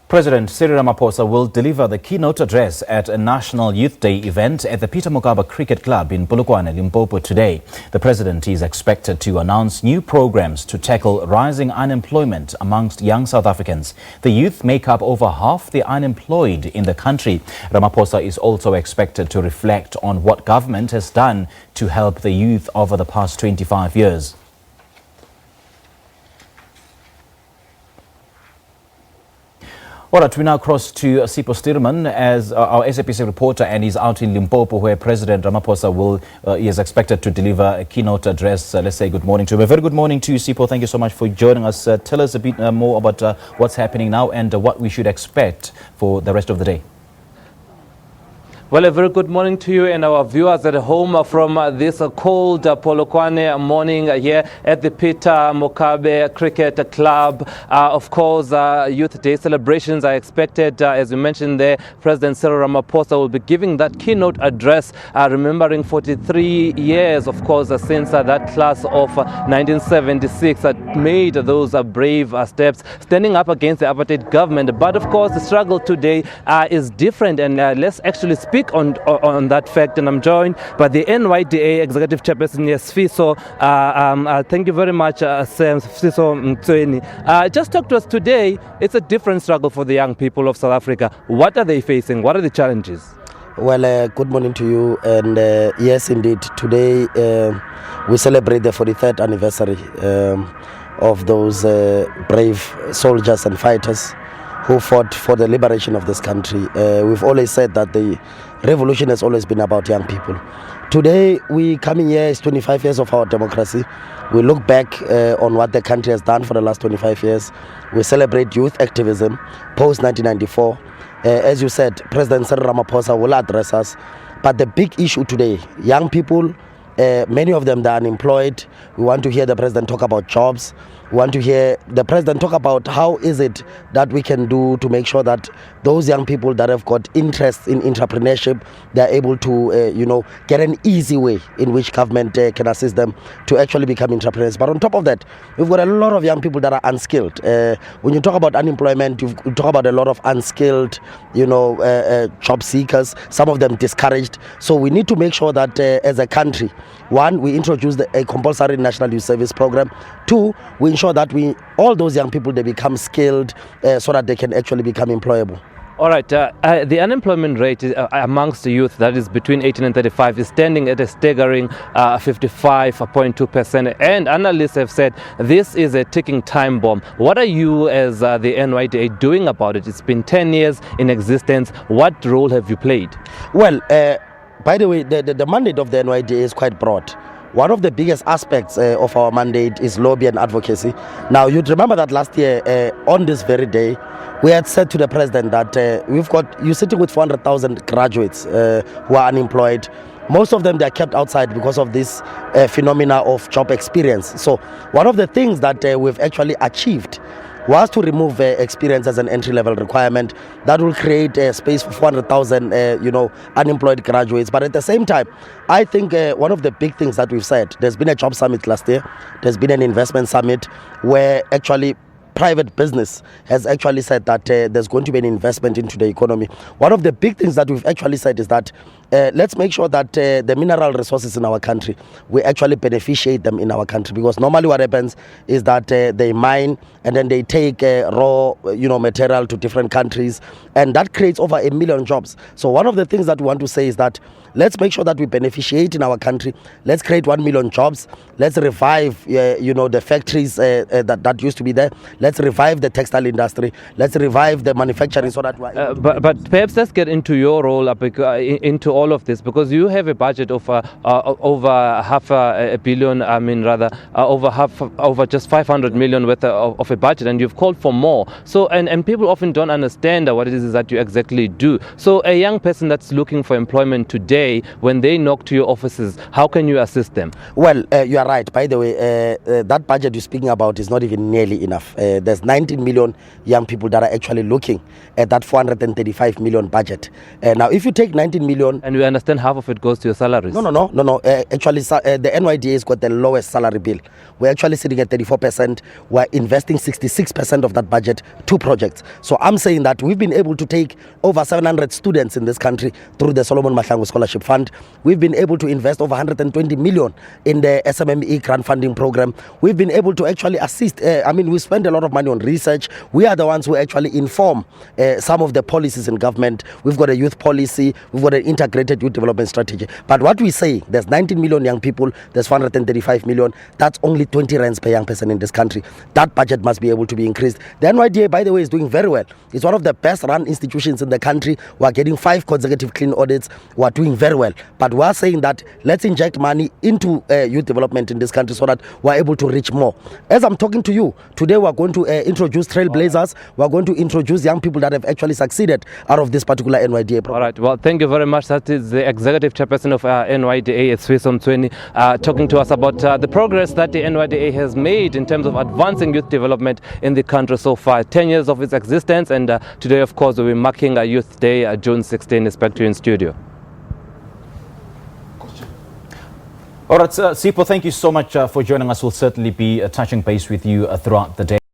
President Cyril Ramaphosa will deliver the keynote address at a National Youth Day event at the Peter Mokaba Cricket Club in Polokwane, Limpopo today. The president is expected to announce new programs to tackle rising unemployment amongst young South Africans. The youth make up over half the unemployed in the country. Ramaphosa is also expected to reflect on what government has done to help the youth over the past 25 years. All right, we now cross to Sipho Stuurmans as our Sabc reporter, and he's out in Limpopo where President Ramaphosa is expected to deliver a keynote address. Let's say good morning to him. A very good morning to you, Sipho. Thank you so much for joining us. Tell us a bit more about what's happening now and what we should expect for the rest of the day. Well, a very good morning to you and our viewers at home from this cold Polokwane morning here at the Peter Mokaba Cricket Club. Of course, Youth Day celebrations are expected. As you mentioned there, President Cyril Ramaphosa will be giving that keynote address, remembering 43 years, of course, since that class of 1976 made those brave steps, standing up against the apartheid government. But of course, the struggle today is different, and let's actually speak on that fact. And I'm joined by the NYDA Executive Chairperson, Sipho. Thank you very much, Sipho. Just talk to us today. It's a different struggle for the young people of South Africa. What are they facing? What are the challenges? Well, good morning to you. And yes, indeed, today we celebrate the 43rd anniversary of those brave soldiers and fighters who fought for the liberation of this country. We've always said that the revolution has always been about young people. Today, we coming here is 25 years of our democracy. We look back on what the country has done for the last 25 years. We celebrate youth activism post-1994. As you said, President Cyril Ramaphosa will address us. But the big issue today, young people, many of them are unemployed. We want to hear the president talk about jobs. We want to hear the president talk about how is it that we can do to make sure that those young people that have got interest in entrepreneurship, they're able to, get an easy way in which government can assist them to actually become entrepreneurs. But on top of that, we've got a lot of young people that are unskilled. When you talk about unemployment, you talk about a lot of unskilled, job seekers, some of them discouraged. So we need to make sure that as a country, one, we introduce a compulsory national youth service program. Two, we ensure that all those young people, they become skilled so that they can actually become employable. All right, the unemployment rate amongst the youth, that is between 18 and 35, is standing at a staggering 55.2%. And analysts have said this is a ticking time bomb. What are you as the NYDA doing about it? It's been 10 years in existence. What role have you played? Well, by the way, the mandate of the NYDA is quite broad. One of the biggest aspects of our mandate is lobby and advocacy. Now, you'd remember that last year, on this very day, we had said to the president that you're sitting with 400,000 graduates who are unemployed. Most of them, they are kept outside because of this phenomena of job experience. So one of the things that we've actually achieved was to remove experience as an entry-level requirement. That will create a space for 400,000, unemployed graduates. But at the same time, I think one of the big things that we've said, there's been a job summit last year. There's been an investment summit where actually private business has actually said that there's going to be an investment into the economy. One of the big things that we've actually said is that let's make sure that the mineral resources in our country, we actually beneficiate them in our country, because normally what happens is that they mine and then they take raw material to different countries, and that creates over 1 million jobs. So one of the things that we want to say is that let's make sure that we beneficiate in our country. Let's create 1 million jobs. Let's revive the factories that used to be there. Let's revive the textile industry. Let's revive the manufacturing so that but perhaps let's get into your role into all of this, because you have a budget of over $500 million. Over just 500 million worth of a budget, and you've called for more. So and people often don't understand what it is that you exactly do. So a young person that's looking for employment today, when they knock to your offices, how can you assist them? Well, you are right. By the way, that budget you're speaking about is not even nearly enough. There's 19 million young people that are actually looking at that 435 million budget. Now, if you take 19 million And we understand half of it goes to your salaries. No. Actually, the NYDA has got the lowest salary bill. We're actually sitting at 34%. We're investing 66% of that budget to projects. So I'm saying that we've been able to take over 700 students in this country through the Solomon Mahlangu Scholarship Fund. We've been able to invest over 120 million in the SMME grant funding program. We've been able to actually assist. We spend a lot of money on research. We are the ones who actually inform some of the policies in government. We've got a youth policy. We've got an integrated youth development strategy. But what we say, there's 19 million young people. There's 435 million. That's only 20 rands per young person in this country. That budget must be able to be increased. The NYDA, by the way, is doing very well. It's one of the best run institutions in the country. We're getting 5 consecutive clean audits. We're doing very well. But we're saying that let's inject money into youth development in this country so that we're able to reach more. As I'm talking to you, today we're going to introduce trailblazers. We're going to introduce young people that have actually succeeded out of this particular NYDA program. All right. Well, thank you very much. That is the executive chairperson of NYDA, Sipho Stuurmans, talking to us about the progress that the NYDA has made in terms of advancing youth development in the country so far. 10 years of its existence, and today, of course, we'll be marking Youth Day, June 16. Back to you in studio. All right, Sipho, thank you so much for joining us. We'll certainly be touching base with you throughout the day.